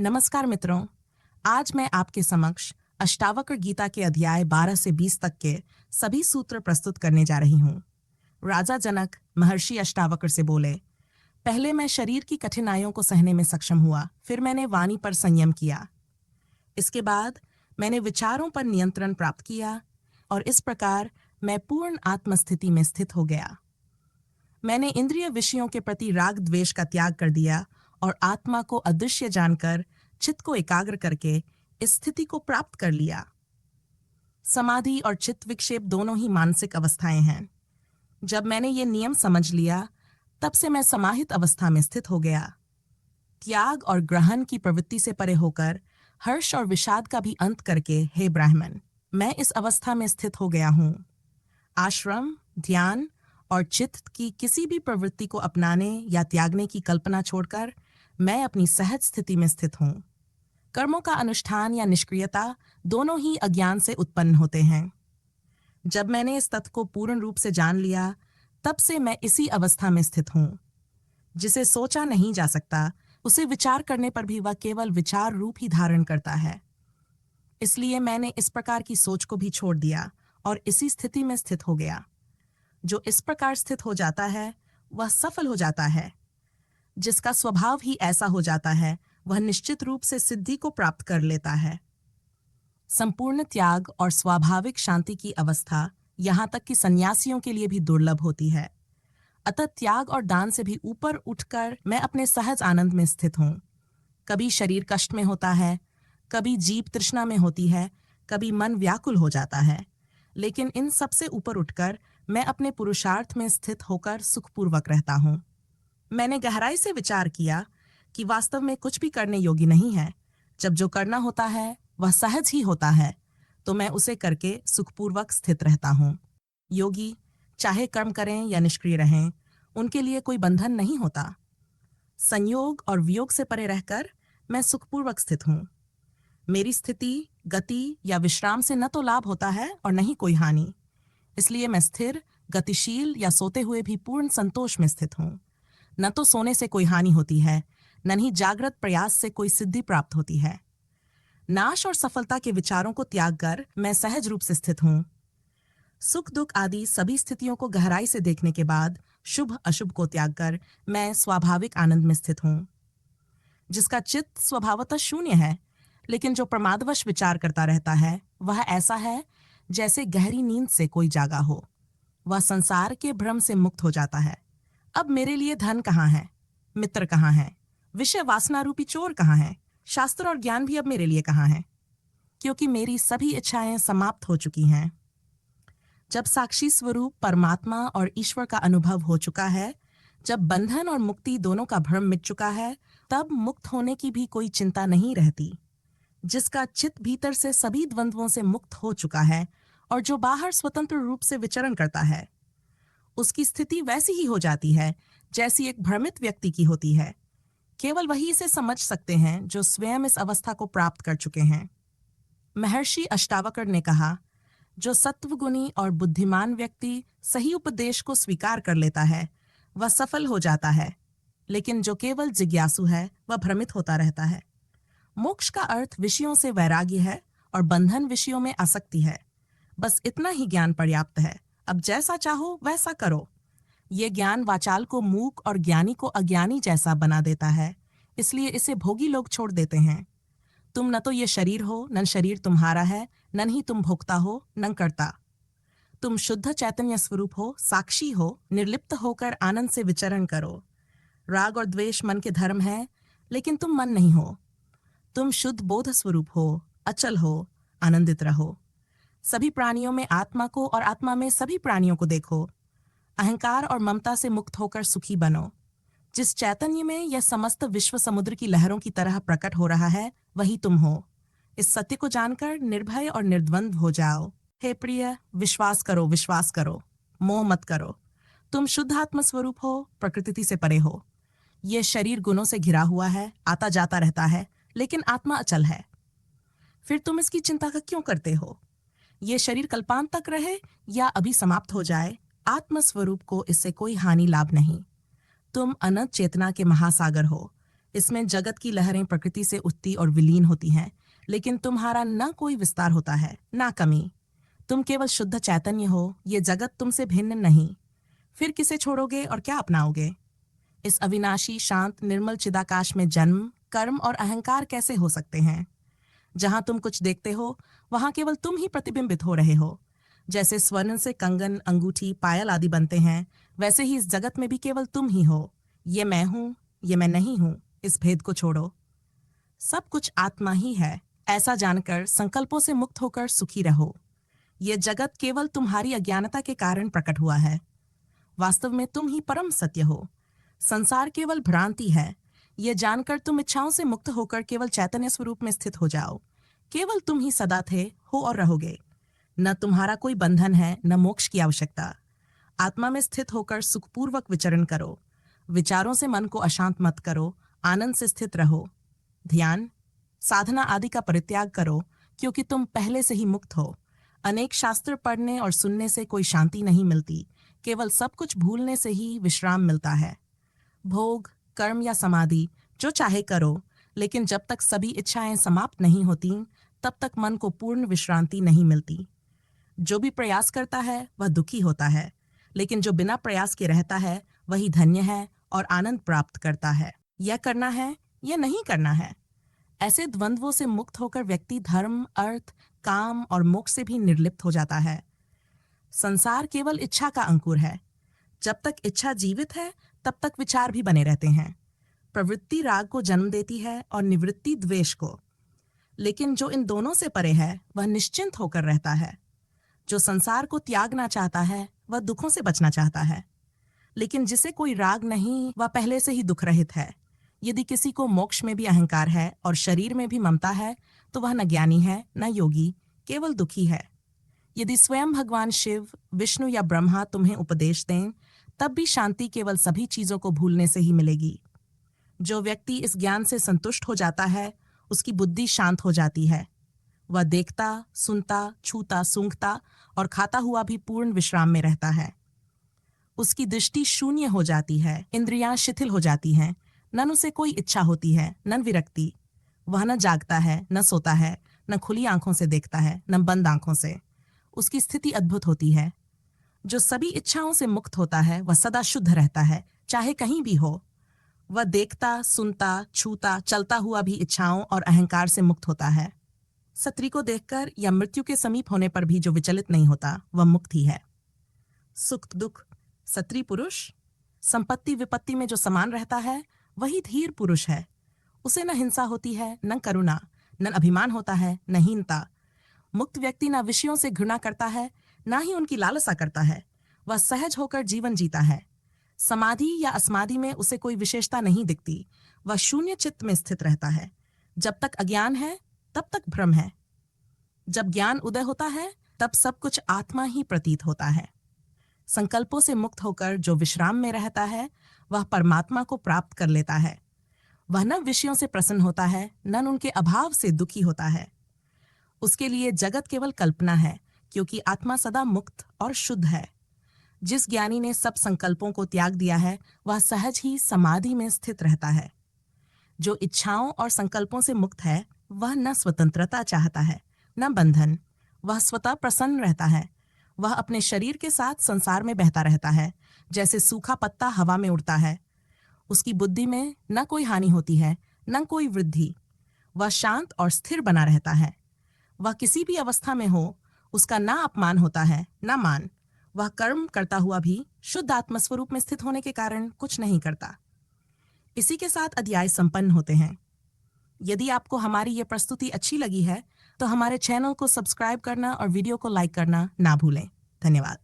नमस्कार मित्रों। आज मैं आपके समक्ष अष्टावक्र गीता के अध्याय 12 से 20 तक के सभी सूत्र प्रस्तुत करने जा रही हूँ। राजा जनक महर्षि अष्टावक्र से बोले, पहले मैं शरीर की कठिनाइयों को सहने में सक्षम हुआ, फिर मैंने वाणी पर संयम किया। इसके बाद मैंने विचारों पर नियंत्रण प्राप्त किया और इस प्रकार मैं पूर्ण आत्मस्थिति में स्थित हो गया। मैंने इंद्रिय विषयों के प्रति राग द्वेष का त्याग कर दिया और आत्मा को अदृश्य जानकर चित्त को एकाग्र करके इस स्थिति को प्राप्त कर लिया। समाधि और चित्त विक्षेप दोनों ही मानसिक अवस्थाएं हैं। जब मैंने ये नियम समझ लिया, तब से मैं समाहित अवस्था में स्थित हो गया। त्याग और ग्रहण की प्रवृत्ति से परे होकर हर्ष और विषाद का भी अंत करके, हे ब्राह्मण, मैं इस अवस्था में स्थित हो गया हूँ। आश्रम, ध्यान और चित्त की किसी भी प्रवृत्ति को अपनाने या त्यागने की कल्पना छोड़कर मैं अपनी सहज स्थिति में स्थित हूँ। कर्मों का अनुष्ठान या निष्क्रियता दोनों ही अज्ञान से उत्पन्न होते हैं। जब मैंने इस तथ्य को पूर्ण रूप से जान लिया, तब से मैं इसी अवस्था में स्थित हूँ। जिसे सोचा नहीं जा सकता, उसे विचार करने पर भी वह केवल विचार रूप ही धारण करता है। इसलिए मैंने इस प्रकार की सोच को भी छोड़ दिया और इसी स्थिति में स्थित हो गया। जो इस प्रकार स्थित हो जाता है, वह सफल हो जाता है। जिसका स्वभाव ही ऐसा हो जाता है, वह निश्चित रूप से सिद्धि को प्राप्त कर लेता है। संपूर्ण त्याग और स्वाभाविक शांति की अवस्था यहाँ तक कि सन्यासियों के लिए भी दुर्लभ होती है। अतः त्याग और दान से भी ऊपर उठकर मैं अपने सहज आनंद में स्थित हूँ। कभी शरीर कष्ट में होता है, कभी जीभ तृष्णा में होती है, कभी मन व्याकुल हो जाता है, लेकिन इन सब से ऊपर उठकर मैं अपने पुरुषार्थ में स्थित होकर सुखपूर्वक रहता हूँ। मैंने गहराई से विचार किया कि वास्तव में कुछ भी करने योग्य नहीं है। जब जो करना होता है वह सहज ही होता है, तो मैं उसे करके सुखपूर्वक स्थित रहता हूँ। योगी चाहे कर्म करें या निष्क्रिय रहें, उनके लिए कोई बंधन नहीं होता। संयोग और वियोग से परे रहकर मैं सुखपूर्वक स्थित हूँ। मेरी स्थिति, गति या विश्राम से न तो लाभ होता है और न ही कोई हानि। इसलिए मैं स्थिर, गतिशील या सोते हुए भी पूर्ण संतोष में स्थित हूँ। न तो सोने से कोई हानि होती है, न ही जागृत प्रयास से कोई सिद्धि प्राप्त होती है। नाश और सफलता के विचारों को त्याग कर मैं सहज रूप से स्थित हूँ। सुख दुख आदि सभी स्थितियों को गहराई से देखने के बाद शुभ अशुभ को त्याग कर मैं स्वाभाविक आनंद में स्थित हूँ। जिसका चित्त स्वभावतः शून्य है, लेकिन जो प्रमादवश विचार करता रहता है, वह ऐसा है जैसे गहरी नींद से कोई जागा हो। वह संसार के भ्रम से मुक्त हो जाता है। अब मेरे लिए धन कहाँ है, मित्र कहाँ है, विषय वासना रूपी चोर कहाँ है, शास्त्र और ज्ञान भी अब मेरे लिए कहाँ है, क्योंकि मेरी सभी इच्छाएं समाप्त हो चुकी हैं। जब साक्षी स्वरूप परमात्मा और ईश्वर का अनुभव हो चुका है, जब बंधन और मुक्ति दोनों का भ्रम मिट चुका है, तब मुक्त होने की भी कोई चिंता नहीं रहती। जिसका चित्त भीतर से सभी द्वंद्वों से मुक्त हो चुका है और जो बाहर स्वतंत्र रूप से विचरण करता है, उसकी स्थिति वैसी ही हो जाती है जैसी एक भ्रमित व्यक्ति की होती है। केवल वही इसे समझ सकते हैं जो स्वयं इस अवस्था को प्राप्त कर चुके हैं। महर्षि अष्टावक्र ने कहा, जो सत्वगुणी और बुद्धिमान व्यक्ति सही उपदेश को स्वीकार कर लेता है, वह सफल हो जाता है, लेकिन जो केवल जिज्ञासु है, वह भ्रमित होता रहता है। मोक्ष का अर्थ विषयों से वैराग्य है और बंधन विषयों में आसक्ति है। बस इतना ही ज्ञान पर्याप्त है। अब जैसा चाहो वैसा करो। ये ज्ञान वाचाल को मूक और ज्ञानी को अज्ञानी जैसा बना देता है, इसलिए इसे भोगी लोग छोड़ देते हैं। तुम न तो ये शरीर हो, न शरीर तुम्हारा है, न ही तुम भोक्ता हो, न कर्ता। तुम शुद्ध चैतन्य स्वरूप हो, साक्षी हो, निर्लिप्त होकर आनंद से विचरण करो। राग और द्वेष मन के धर्म है, लेकिन तुम मन नहीं हो। तुम शुद्ध बोध स्वरूप हो, अचल हो, आनंदित रहो। सभी प्राणियों में आत्मा को और आत्मा में सभी प्राणियों को देखो। अहंकार और ममता से मुक्त होकर सुखी बनो। जिस चैतन्य में यह समस्त विश्व समुद्र की लहरों की तरह प्रकट हो रहा है, वही तुम हो। इस सत्य को जानकर निर्भय और निर्द्वंद्व हो जाओ। हे प्रिय, विश्वास करो, विश्वास करो, मोह मत करो। तुम शुद्ध आत्म स्वरूप हो, प्रकृति से परे हो। यह शरीर गुणों से घिरा हुआ है, आता जाता रहता है, लेकिन आत्मा अचल है। फिर तुम इसकी चिंता का क्यों करते हो? ये शरीर कल्पांत तक रहे या अभी समाप्त हो जाए, आत्म स्वरूप को इससे कोई हानि लाभ नहीं। तुम अनंत चेतना के महासागर हो। इसमें जगत की लहरें प्रकृति से उठती और विलीन होती हैं, लेकिन तुम्हारा न कोई विस्तार होता है ना कमी। तुम केवल शुद्ध चैतन्य हो, ये जगत तुमसे भिन्न नहीं। फिर किसे छोड़ोगे और क्या अपनाओगे? इस अविनाशी शांत निर्मल चिदाकाश में जन्म, कर्म और अहंकार कैसे हो सकते हैं? जहां तुम कुछ देखते हो वहां केवल तुम ही प्रतिबिंबित हो रहे हो। जैसे स्वर्ण से कंगन, अंगूठी, पायल आदि बनते हैं, वैसे ही इस जगत में भी केवल तुम ही हो। ये मैं हूं, ये मैं नहीं हूं, इस भेद को छोड़ो। सब कुछ आत्मा ही है, ऐसा जानकर संकल्पों से मुक्त होकर सुखी रहो। ये जगत केवल तुम्हारी अज्ञानता के कारण प्रकट हुआ है। वास्तव में तुम ही परम सत्य हो। संसार केवल भ्रांति है। ये जानकर तुम इच्छाओं से मुक्त होकर केवल चैतन्य स्वरूप में स्थित हो जाओ। केवल तुम ही सदा थे, हो और रहोगे। न तुम्हारा कोई बंधन है, न मोक्ष की आवश्यकता। आत्मा में स्थित होकर सुखपूर्वक विचरण करो। विचारों से मन को अशांत मत करो, आनंद से स्थित रहो। ध्यान, साधना आदि का परित्याग करो, क्योंकि तुम पहले से ही मुक्त हो। अनेक शास्त्र पढ़ने और सुनने से कोई शांति नहीं मिलती, केवल सब कुछ भूलने से ही विश्राम मिलता है। भोग, कर्म या समाधि जो चाहे करो, लेकिन जब तक सभी इच्छाएं समाप्त नहीं होती, तब तक मन को पूर्ण विश्रांति नहीं मिलती। जो भी प्रयास करता है वह दुखी होता है, लेकिन जो बिना प्रयास के रहता है वही धन्य है और आनंद प्राप्त करता है। यह करना है, यह नहीं करना है। ऐसे द्वंद्वों से मुक्त होकर व्यक्ति धर्म, अर्थ, काम और मोक्ष से भी निर्लिप्त हो जाता है। संसार केवल इच्छा का अंकुर है। जब तक इच्छा जीवित है, तब तक विचार भी बने रहते हैं। प्रवृत्ति राग को जन्म देती है और निवृत्ति द्वेष को। लेकिन जो इन दोनों से परे है, वह निश्चिंत होकर रहता है। जो संसार को त्यागना चाहता है, वह दुखों से बचना चाहता है। लेकिन जिसे कोई राग नहीं, वह पहले से ही दुख रहित है। यदि किसी को मोक्ष में भी अहंकार है और शरीर में भी ममता है, तो वह न ज्ञानी है, न योगी, केवल दुखी है। यदि स्वयं भगवान शिव, विष्णु या ब्रह्मा तुम्हें उपदेश दें, तब भी शांति केवल सभी चीजों को भूलने से ही मिलेगी। जो व्यक्ति इस ज्ञान से संतुष्ट हो जाता है, उसकी बुद्धि शांत हो जाती है। वह देखता, सुनता, छूता, सूंघता और खाता हुआ भी पूर्ण विश्राम में रहता है। उसकी दृष्टि शून्य हो जाती है, इंद्रियां शिथिल हो जाती हैं, न उसे कोई इच्छा होती है, न विरक्ति। वह न जागता है, न सोता है, न खुली आंखों से देखता है, न बंद आंखों से। उसकी स्थिति अद्भुत होती है। जो सभी इच्छाओं से मुक्त होता है, वह सदा शुद्ध रहता है, चाहे कहीं भी हो। वह देखता, सुनता, छूता, चलता हुआ भी इच्छाओं और अहंकार से मुक्त होता है। स्त्री को देखकर या मृत्यु के समीप होने पर भी जो विचलित नहीं होता, वह मुक्त ही है। सुख दुख, स्त्री पुरुष, संपत्ति विपत्ति में जो समान रहता है, वही धीर पुरुष है। उसे न हिंसा होती है, न करुणा, न अभिमान होता है, न हीनता। मुक्त व्यक्ति न विषयों से घृणा करता है, न ही उनकी लालसा करता है। वह सहज होकर जीवन जीता है। समाधि या अस्माधि में उसे कोई विशेषता नहीं दिखती। वह शून्य चित्त में स्थित रहता है। जब तक अज्ञान है, तब तक भ्रम है। जब ज्ञान उदय होता है, तब सब कुछ आत्मा ही प्रतीत होता है। संकल्पों से मुक्त होकर जो विश्राम में रहता है, वह परमात्मा को प्राप्त कर लेता है। वह न विषयों से प्रसन्न होता है, न उनके अभाव से दुखी होता है। उसके लिए जगत केवल कल्पना है, क्योंकि आत्मा सदा मुक्त और शुद्ध है। जिस ज्ञानी ने सब संकल्पों को त्याग दिया है, वह सहज ही समाधि में स्थित रहता है। जो इच्छाओं और संकल्पों से मुक्त है, वह न स्वतंत्रता चाहता है, न बंधन। वह स्वतः प्रसन्न रहता है। वह अपने शरीर के साथ संसार में बहता रहता है, जैसे सूखा पत्ता हवा में उड़ता है। उसकी बुद्धि में न कोई हानि होती है, न कोई वृद्धि। वह शांत और स्थिर बना रहता है। वह किसी भी अवस्था में हो, उसका ना अपमान होता है, ना मान। वह कर्म करता हुआ भी शुद्ध आत्मस्वरूप में स्थित होने के कारण कुछ नहीं करता। इसी के साथ अध्याय संपन्न होते हैं। यदि आपको हमारी ये प्रस्तुति अच्छी लगी है, तो हमारे चैनल को सब्सक्राइब करना और वीडियो को लाइक करना ना भूलें। धन्यवाद।